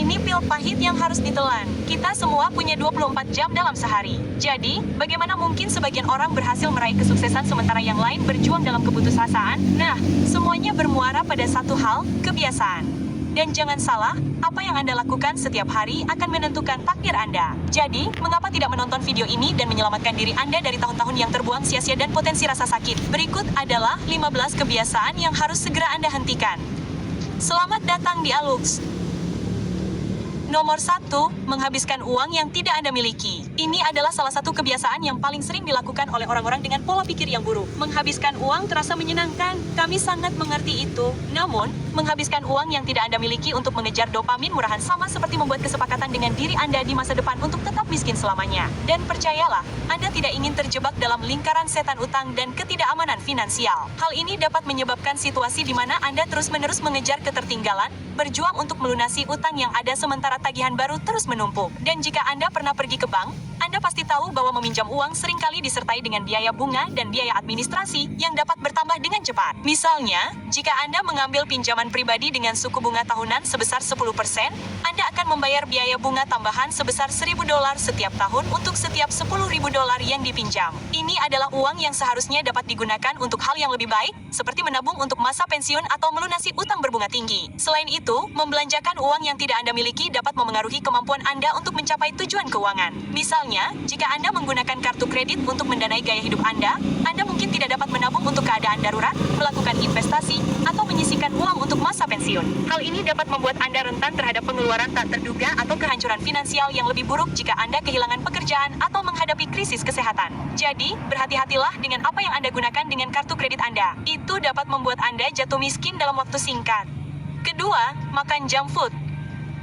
Ini pil pahit yang harus ditelan. Kita semua punya 24 jam dalam sehari. Jadi, bagaimana mungkin sebagian orang berhasil meraih kesuksesan sementara yang lain berjuang dalam keputusasaan? Nah, semuanya bermuara pada satu hal, kebiasaan. Dan jangan salah, apa yang Anda lakukan setiap hari akan menentukan takdir Anda. Jadi, mengapa tidak menonton video ini dan menyelamatkan diri Anda dari tahun-tahun yang terbuang sia-sia dan potensi rasa sakit? Berikut adalah 15 kebiasaan yang harus segera Anda hentikan. Selamat datang di Alux. Nomor 1, menghabiskan uang yang tidak Anda miliki. Ini adalah salah satu kebiasaan yang paling sering dilakukan oleh orang-orang dengan pola pikir yang buruk. Menghabiskan uang terasa menyenangkan, kami sangat mengerti itu. Namun, menghabiskan uang yang tidak Anda miliki untuk mengejar dopamin murahan sama seperti membuat kesepakatan dengan diri Anda di masa depan untuk tetap miskin selamanya. Dan percayalah, Anda tidak ingin terjebak dalam lingkaran setan utang dan ketidakamanan finansial. Hal ini dapat menyebabkan situasi di mana Anda terus-menerus mengejar ketertinggalan, berjuang untuk melunasi utang yang ada sementara tagihan baru terus menumpuk. Dan jika Anda pernah pergi ke bank, Anda pasti tahu bahwa meminjam uang seringkali disertai dengan biaya bunga dan biaya administrasi yang dapat bertambah dengan cepat. Misalnya, jika Anda mengambil pinjaman pribadi dengan suku bunga tahunan sebesar 10%, Anda akan membayar biaya bunga tambahan sebesar $1.000 setiap tahun untuk setiap $10.000 yang dipinjam. Ini adalah uang yang seharusnya dapat digunakan untuk hal yang lebih baik, seperti menabung untuk masa pensiun atau melunasi utang berbunga tinggi. Selain itu, membelanjakan uang yang tidak Anda miliki dapat memengaruhi kemampuan Anda untuk mencapai tujuan keuangan. Misalnya, jika Anda menggunakan kartu kredit untuk mendanai gaya hidup Anda mungkin tidak dapat menabung untuk keadaan darurat, melakukan investasi, atau menyisihkan uang untuk masa pensiun. Hal ini dapat membuat Anda rentan terhadap pengeluaran tak terduga atau kehancuran finansial yang lebih buruk jika Anda kehilangan pekerjaan atau menghadapi krisis kesehatan. Jadi, berhati-hatilah dengan apa yang Anda gunakan dengan kartu kredit Anda. Itu dapat membuat Anda jatuh miskin dalam waktu singkat. Kedua, makan junk food.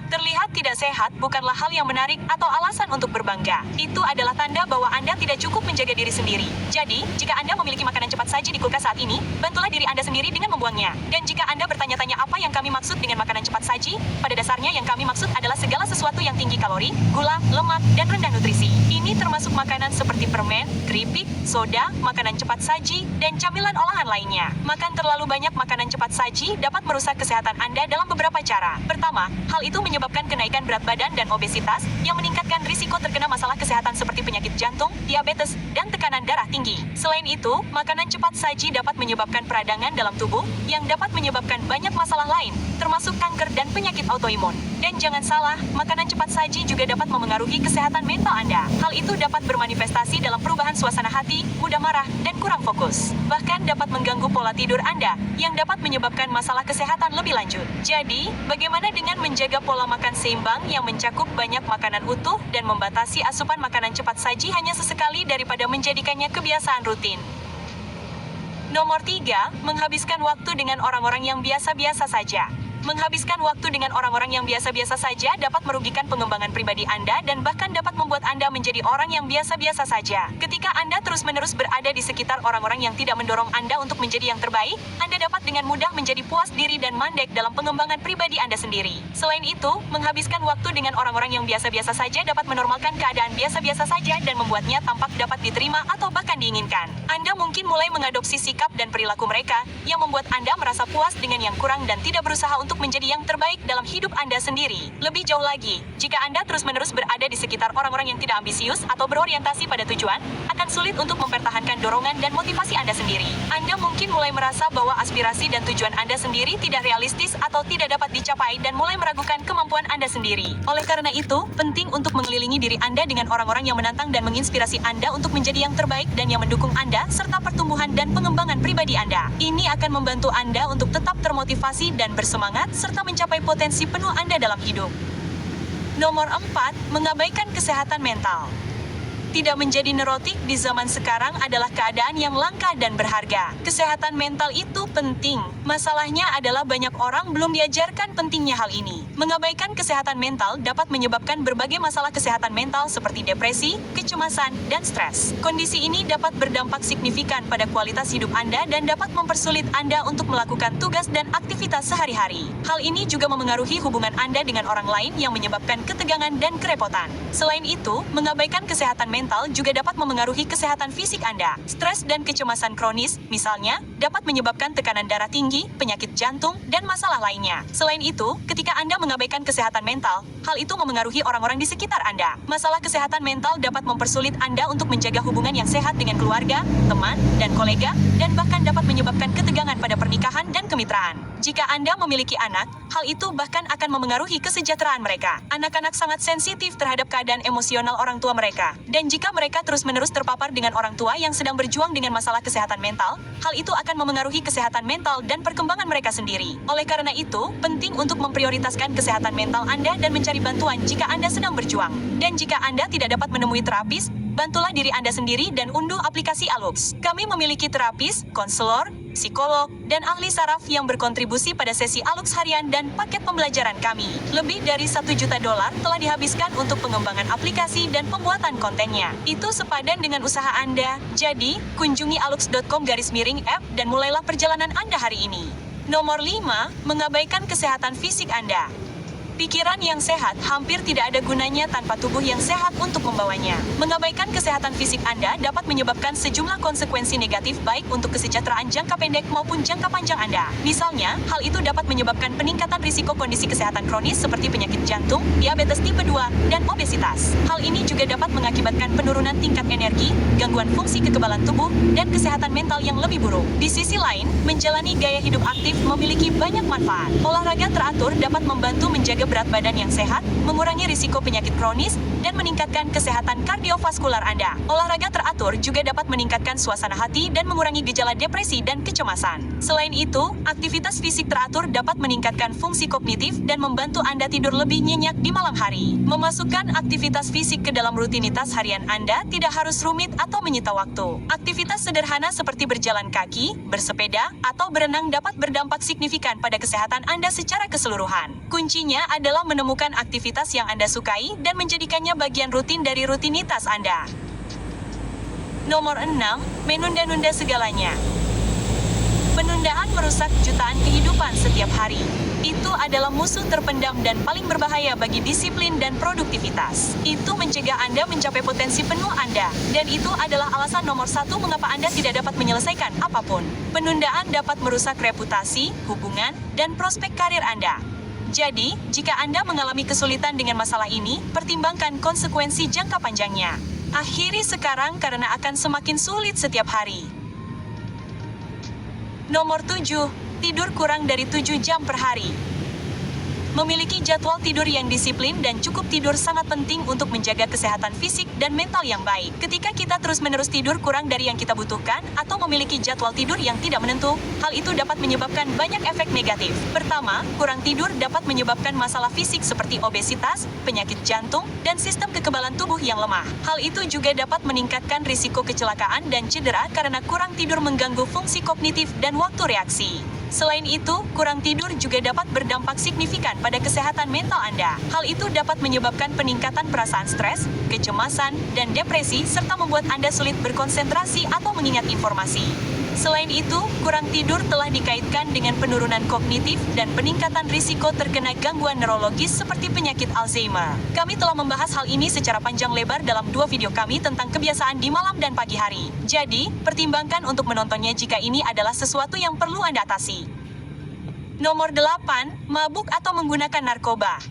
Terlihat tidak sehat bukanlah hal yang menarik atau alasan untuk berbangga. Itu adalah tanda bahwa Anda tidak cukup menjaga diri sendiri. Jadi, jika Anda memiliki makanan cepat saji di kulkas saat ini, bantulah diri Anda sendiri dengan membuangnya. Dan jika Anda bertanya-tanya apa yang kami maksud dengan makanan cepat saji, pada dasarnya yang kami maksud adalah segala sesuatu yang tinggi kalori, gula, lemak, dan rendah nutrisi. Ini termasuk makanan seperti permen, keripik, soda, makanan cepat saji, dan camilan olahan lainnya. Makan terlalu banyak makanan cepat saji dapat merusak kesehatan Anda dalam beberapa cara. Pertama, hal itu menyebabkan kenaikan berat badan dan obesitas yang meningkatkan risiko terkena masalah kesehatan seperti penyakit jantung, diabetes, dan tekanan darah tinggi. Selain itu, makanan cepat saji dapat menyebabkan peradangan dalam tubuh yang dapat menyebabkan banyak masalah lain, termasuk kanker dan penyakit autoimun. Dan jangan salah, makanan cepat saji juga dapat memengaruhi kesehatan mental Anda. Hal itu dapat bermanifestasi dalam perubahan suasana hati, mudah marah, dan kurang fokus. Bahkan dapat mengganggu pola tidur Anda, yang dapat menyebabkan masalah kesehatan lebih lanjut. Jadi, bagaimana dengan menjaga pola makan seimbang yang mencakup banyak makanan utuh dan membatasi asupan makanan cepat saji hanya sesekali daripada menjadikannya kebiasaan rutin? Nomor 3, menghabiskan waktu dengan orang-orang yang biasa-biasa saja. Menghabiskan waktu dengan orang-orang yang biasa-biasa saja dapat merugikan pengembangan pribadi Anda dan bahkan dapat membuat Anda menjadi orang yang biasa-biasa saja. Ketika Anda terus-menerus berada di sekitar orang-orang yang tidak mendorong Anda untuk menjadi yang terbaik, Anda dapat dengan mudah menjadi puas diri dan mandek dalam pengembangan pribadi Anda sendiri. Selain itu, menghabiskan waktu dengan orang-orang yang biasa-biasa saja dapat menormalkan keadaan biasa-biasa saja dan membuatnya tampak dapat diterima atau bahkan diinginkan. Anda mungkin mulai mengadopsi sikap dan perilaku mereka yang membuat Anda merasa puas dengan yang kurang dan tidak berusaha untuk menjadi yang terbaik dalam hidup Anda sendiri. Lebih jauh lagi, jika Anda terus-menerus berada di sekitar orang-orang yang tidak ambisius atau berorientasi pada tujuan, akan sulit untuk mempertahankan dorongan dan motivasi Anda sendiri. Anda mungkin mulai merasa bahwa aspirasi dan tujuan Anda sendiri tidak realistis atau tidak dapat dicapai dan mulai meragukan kemampuan Anda sendiri. Oleh karena itu, penting untuk mengelilingi diri Anda dengan orang-orang yang menantang dan menginspirasi Anda untuk menjadi yang terbaik dan yang mendukung Anda serta pertumbuhan dan pengembangan pribadi Anda. Ini akan membantu Anda untuk tetap termotivasi dan bersemangat serta mencapai potensi penuh Anda dalam hidup. Nomor 4, mengabaikan kesehatan mental. Tidak menjadi neurotik di zaman sekarang adalah keadaan yang langka dan berharga. Kesehatan mental itu penting. Masalahnya adalah banyak orang belum diajarkan pentingnya hal ini. Mengabaikan kesehatan mental dapat menyebabkan berbagai masalah kesehatan mental seperti depresi, kecemasan, dan stres. Kondisi ini dapat berdampak signifikan pada kualitas hidup Anda dan dapat mempersulit Anda untuk melakukan tugas dan aktivitas sehari-hari. Hal ini juga memengaruhi hubungan Anda dengan orang lain yang menyebabkan ketegangan dan kerepotan. Selain itu, mengabaikan kesehatan mental mental juga dapat memengaruhi kesehatan fisik Anda. Stres dan kecemasan kronis, misalnya, dapat menyebabkan tekanan darah tinggi, penyakit jantung, dan masalah lainnya. Selain itu, ketika Anda mengabaikan kesehatan mental, hal itu memengaruhi orang-orang di sekitar Anda. Masalah kesehatan mental dapat mempersulit Anda untuk menjaga hubungan yang sehat dengan keluarga, teman, dan kolega, dan bahkan dapat menyebabkan ketegangan pada pernikahan dan kemitraan. Jika Anda memiliki anak, hal itu bahkan akan memengaruhi kesejahteraan mereka. Anak-anak sangat sensitif terhadap keadaan emosional orang tua mereka. Dan jika mereka terus-menerus terpapar dengan orang tua yang sedang berjuang dengan masalah kesehatan mental, hal itu akan memengaruhi kesehatan mental dan perkembangan mereka sendiri. Oleh karena itu, penting untuk memprioritaskan kesehatan mental Anda dan mencari bantuan jika Anda sedang berjuang. Dan jika Anda tidak dapat menemui terapis, bantulah diri Anda sendiri dan unduh aplikasi Alux. Kami memiliki terapis, konselor, psikolog, dan ahli saraf yang berkontribusi pada sesi Alux harian dan paket pembelajaran kami. Lebih dari $1 juta telah dihabiskan untuk pengembangan aplikasi dan pembuatan kontennya. Itu sepadan dengan usaha Anda. Jadi, kunjungi alux.com/app dan mulailah perjalanan Anda hari ini. Nomor 5, mengabaikan kesehatan fisik Anda. Pikiran yang sehat hampir tidak ada gunanya tanpa tubuh yang sehat untuk membawanya. Mengabaikan kesehatan fisik Anda dapat menyebabkan sejumlah konsekuensi negatif baik untuk kesejahteraan jangka pendek maupun jangka panjang Anda. Misalnya, hal itu dapat menyebabkan peningkatan risiko kondisi kesehatan kronis seperti penyakit jantung, diabetes tipe 2, dan obesitas. Hal ini juga dapat mengakibatkan penurunan tingkat energi, gangguan fungsi kekebalan tubuh, dan kesehatan mental yang lebih buruk. Di sisi lain, menjalani gaya hidup aktif memiliki banyak manfaat. Olahraga teratur dapat membantu menjaga berat badan yang sehat, mengurangi risiko penyakit kronis, dan meningkatkan kesehatan kardiovaskular Anda. Olahraga teratur juga dapat meningkatkan suasana hati dan mengurangi gejala depresi dan kecemasan. Selain itu, aktivitas fisik teratur dapat meningkatkan fungsi kognitif dan membantu Anda tidur lebih nyenyak di malam hari. Memasukkan aktivitas fisik ke dalam rutinitas harian Anda tidak harus rumit atau menyita waktu. Aktivitas sederhana seperti berjalan kaki, bersepeda, atau berenang dapat berdampak signifikan pada kesehatan Anda secara keseluruhan. Kuncinya adalah menemukan aktivitas yang Anda sukai dan menjadikannya bagian rutin dari rutinitas Anda. Nomor 6, menunda-nunda segalanya. Penundaan merusak jutaan kehidupan setiap hari. Itu adalah musuh terpendam dan paling berbahaya bagi disiplin dan produktivitas. Itu mencegah Anda mencapai potensi penuh Anda. Dan itu adalah alasan nomor 1 mengapa Anda tidak dapat menyelesaikan apapun. Penundaan dapat merusak reputasi, hubungan, dan prospek karir Anda. Jadi, jika Anda mengalami kesulitan dengan masalah ini, pertimbangkan konsekuensi jangka panjangnya. Akhiri sekarang karena akan semakin sulit setiap hari. Nomor 7, tidur kurang dari 7 jam per hari. Memiliki jadwal tidur yang disiplin dan cukup tidur sangat penting untuk menjaga kesehatan fisik dan mental yang baik. Ketika kita terus-menerus tidur kurang dari yang kita butuhkan atau memiliki jadwal tidur yang tidak menentu, hal itu dapat menyebabkan banyak efek negatif. Pertama, kurang tidur dapat menyebabkan masalah fisik seperti obesitas, penyakit jantung, dan sistem kekebalan tubuh yang lemah. Hal itu juga dapat meningkatkan risiko kecelakaan dan cedera karena kurang tidur mengganggu fungsi kognitif dan waktu reaksi. Selain itu, kurang tidur juga dapat berdampak signifikan pada kesehatan mental Anda. Hal itu dapat menyebabkan peningkatan perasaan stres, kecemasan, dan depresi, serta membuat Anda sulit berkonsentrasi atau mengingat informasi. Selain itu, kurang tidur telah dikaitkan dengan penurunan kognitif dan peningkatan risiko terkena gangguan neurologis seperti penyakit Alzheimer. Kami telah membahas hal ini secara panjang lebar dalam 2 video kami tentang kebiasaan di malam dan pagi hari. Jadi, pertimbangkan untuk menontonnya jika ini adalah sesuatu yang perlu Anda atasi. Nomor 8, mabuk atau menggunakan narkoba.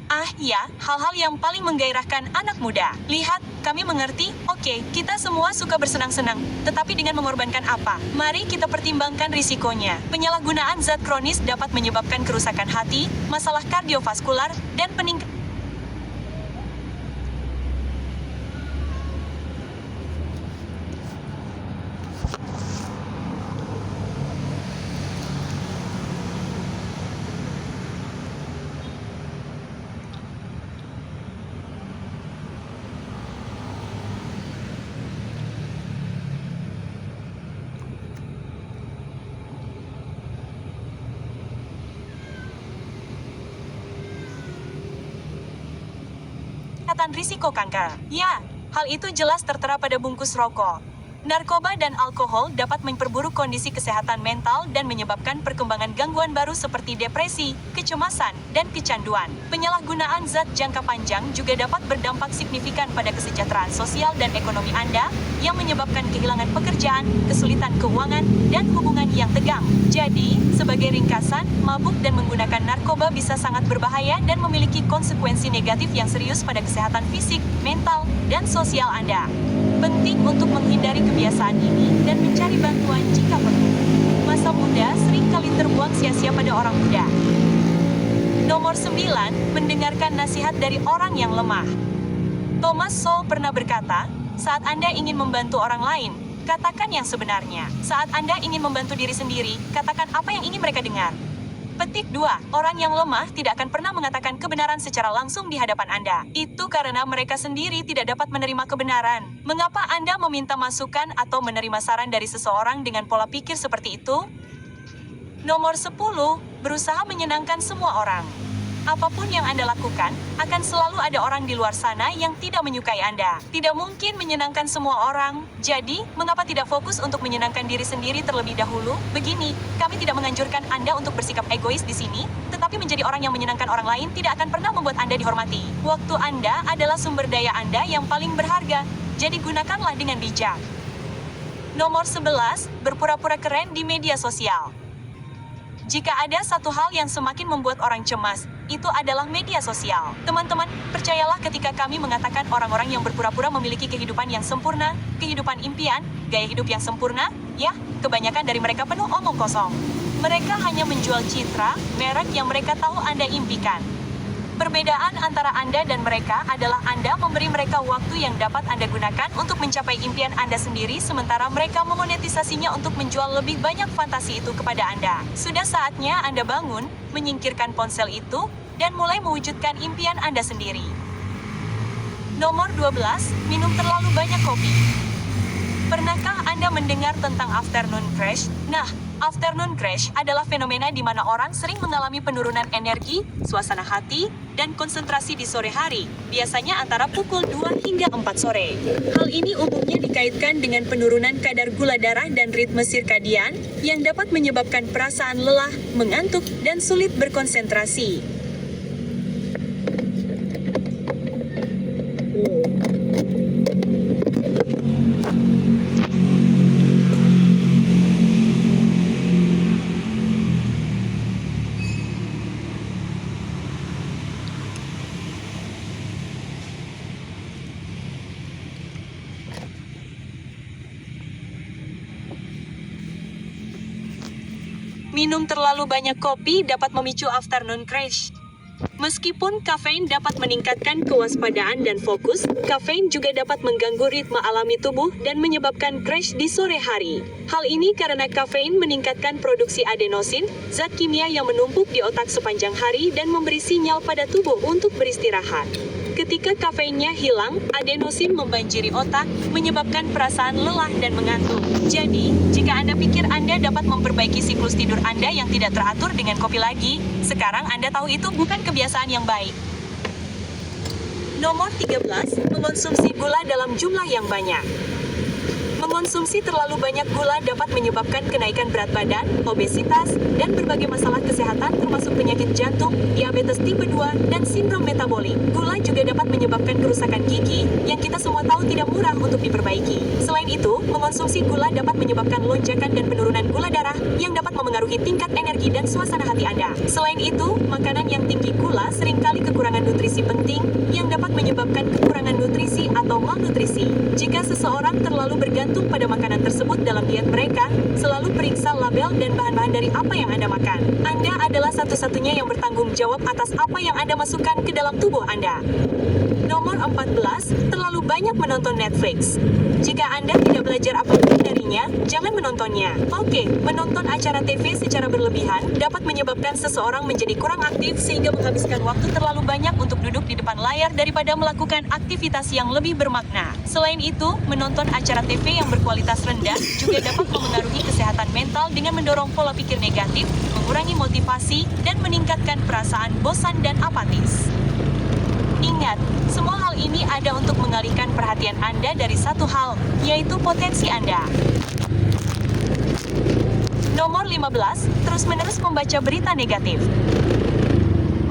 Ah ya, hal-hal yang paling menggairahkan anak muda. Lihat, kami mengerti, oke, kita semua suka bersenang-senang, tetapi dengan mengorbankan apa? Mari kita pertimbangkan risikonya. Penyalahgunaan zat kronis dapat menyebabkan kerusakan hati, masalah kardiovaskular, dan peningkatan risiko kanker. Ya, hal itu jelas tertera pada bungkus rokok. Narkoba dan alkohol dapat memperburuk kondisi kesehatan mental dan menyebabkan perkembangan gangguan baru seperti depresi, kecemasan, dan kecanduan. Penyalahgunaan zat jangka panjang juga dapat berdampak signifikan pada kesejahteraan sosial dan ekonomi Anda, yang menyebabkan kehilangan pekerjaan, kesulitan keuangan, dan hubungan yang tegang. Jadi, sebagai ringkasan, mabuk dan menggunakan narkoba bisa sangat berbahaya dan memiliki konsekuensi negatif yang serius pada kesehatan fisik, mental, dan sosial Anda. Penting untuk menghindari kebiasaan ini dan mencari bantuan jika perlu. Masa muda sering kali terbuang sia-sia pada orang muda. Nomor 9, mendengarkan nasihat dari orang yang lemah. Thomas Sowell pernah berkata, saat Anda ingin membantu orang lain, katakan yang sebenarnya. Saat Anda ingin membantu diri sendiri, katakan apa yang ingin mereka dengar. Petik 2. Orang yang lemah tidak akan pernah mengatakan kebenaran secara langsung di hadapan Anda. Itu karena mereka sendiri tidak dapat menerima kebenaran. Mengapa Anda meminta masukan atau menerima saran dari seseorang dengan pola pikir seperti itu? Nomor 10. Berusaha menyenangkan semua orang. Apapun yang Anda lakukan, akan selalu ada orang di luar sana yang tidak menyukai Anda. Tidak mungkin menyenangkan semua orang. Jadi, mengapa tidak fokus untuk menyenangkan diri sendiri terlebih dahulu? Begini, kami tidak menganjurkan Anda untuk bersikap egois di sini, tetapi menjadi orang yang menyenangkan orang lain tidak akan pernah membuat Anda dihormati. Waktu Anda adalah sumber daya Anda yang paling berharga, jadi gunakanlah dengan bijak. Nomor 11, berpura-pura keren di media sosial. Jika ada satu hal yang semakin membuat orang cemas, itu adalah media sosial. Teman-teman, percayalah ketika kami mengatakan orang-orang yang berpura-pura memiliki kehidupan yang sempurna, kehidupan impian, gaya hidup yang sempurna, ya, kebanyakan dari mereka penuh omong kosong. Mereka hanya menjual citra, merek yang mereka tahu Anda impikan. Perbedaan antara Anda dan mereka adalah Anda memberi mereka waktu yang dapat Anda gunakan untuk mencapai impian Anda sendiri, sementara mereka memonetisasinya untuk menjual lebih banyak fantasi itu kepada Anda. Sudah saatnya Anda bangun, menyingkirkan ponsel itu, dan mulai mewujudkan impian Anda sendiri. Nomor 12, minum terlalu banyak kopi. Pernahkah Anda mendengar tentang afternoon crash? Nah, afternoon crash adalah fenomena di mana orang sering mengalami penurunan energi, suasana hati, dan konsentrasi di sore hari, biasanya antara pukul 2 hingga 4 sore. Hal ini umumnya dikaitkan dengan penurunan kadar gula darah dan ritme sirkadian, yang dapat menyebabkan perasaan lelah, mengantuk, dan sulit berkonsentrasi. Minum terlalu banyak kopi dapat memicu afternoon crash. Meskipun kafein dapat meningkatkan kewaspadaan dan fokus, kafein juga dapat mengganggu ritme alami tubuh dan menyebabkan crash di sore hari. Hal ini karena kafein meningkatkan produksi adenosin, zat kimia yang menumpuk di otak sepanjang hari dan memberi sinyal pada tubuh untuk beristirahat. Ketika kafeinnya hilang, adenosin membanjiri otak, menyebabkan perasaan lelah dan mengantuk. Jadi, jika Anda pikir Anda dapat memperbaiki siklus tidur Anda yang tidak teratur dengan kopi lagi, sekarang Anda tahu itu bukan kebiasaan yang baik. Nomor 13, mengonsumsi gula dalam jumlah yang banyak. Mengonsumsi terlalu banyak gula dapat menyebabkan kenaikan berat badan, obesitas, dan berbagai masalah kesehatan termasuk penyakit jantung, diabetes tipe 2, dan sindrom metabolik. Gula juga dapat menyebabkan kerusakan gigi, yang kita semua tahu tidak murah untuk diperbaiki. Selain itu, mengonsumsi gula dapat menyebabkan lonjakan dan penurunan gula darah, yang dapat memengaruhi tingkat energi dan suasana hati Anda. Selain itu, makanan yang tinggi gula seringkali kekurangan nutrisi penting, yang dapat menyebabkan kekurangan nutrisi atau malnutrisi. Jika seseorang terlalu bergantung pada makanan tersebut dalam diet mereka, selalu periksa label dan bahan-bahan dari apa yang Anda makan. Anda adalah satu-satunya yang bertanggung jawab atas apa yang Anda masukkan ke dalam tubuh Anda. Nomor 14, terlalu banyak menonton Netflix. Jika Anda tidak belajar apapun darinya, jangan menontonnya. Oke, menonton acara TV secara berlebihan dapat menyebabkan seseorang menjadi kurang aktif sehingga menghabiskan waktu terlalu banyak untuk duduk di depan layar daripada melakukan aktivitas yang lebih bermakna. Selain itu, menonton acara TV yang berkualitas rendah juga dapat memengaruhi kesehatan mental dengan mendorong pola pikir negatif, mengurangi motivasi, dan meningkatkan perasaan bosan dan apatis. Ingat, semua hal ini ada untuk mengalihkan perhatian Anda dari satu hal, yaitu potensi Anda. Nomor 15, terus-menerus membaca berita negatif.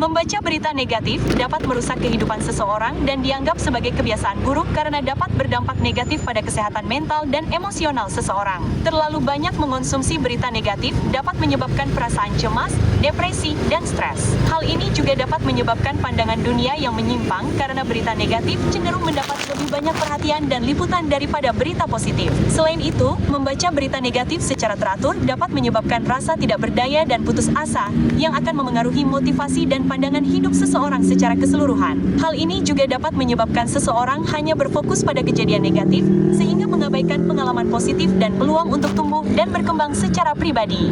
Membaca berita negatif dapat merusak kehidupan seseorang dan dianggap sebagai kebiasaan buruk karena dapat berdampak negatif pada kesehatan mental dan emosional seseorang. Terlalu banyak mengonsumsi berita negatif dapat menyebabkan perasaan cemas, depresi, dan stres. Hal ini juga dapat menyebabkan pandangan dunia yang menyimpang karena berita negatif cenderung mendapat lebih banyak perhatian dan liputan daripada berita positif. Selain itu, membaca berita negatif secara teratur dapat menyebabkan rasa tidak berdaya dan putus asa yang akan memengaruhi motivasi dan pandangan hidup seseorang secara keseluruhan. Hal ini juga dapat menyebabkan seseorang hanya berfokus pada kejadian negatif, sehingga mengabaikan pengalaman positif dan peluang untuk tumbuh dan berkembang secara pribadi.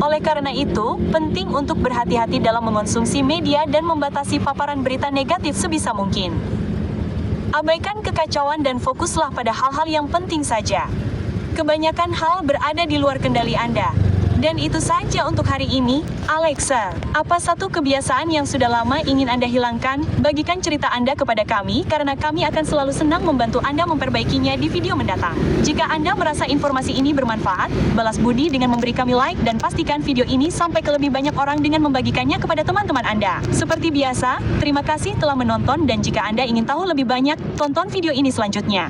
Oleh karena itu, penting untuk berhati-hati dalam mengonsumsi media dan membatasi paparan berita negatif sebisa mungkin. Abaikan kekacauan dan fokuslah pada hal-hal yang penting saja. Kebanyakan hal berada di luar kendali Anda. Dan itu saja untuk hari ini. Alexa, apa satu kebiasaan yang sudah lama ingin Anda hilangkan? Bagikan cerita Anda kepada kami karena kami akan selalu senang membantu Anda memperbaikinya di video mendatang. Jika Anda merasa informasi ini bermanfaat, balas budi dengan memberi kami like dan pastikan video ini sampai ke lebih banyak orang dengan membagikannya kepada teman-teman Anda. Seperti biasa, terima kasih telah menonton dan jika Anda ingin tahu lebih banyak, tonton video ini selanjutnya.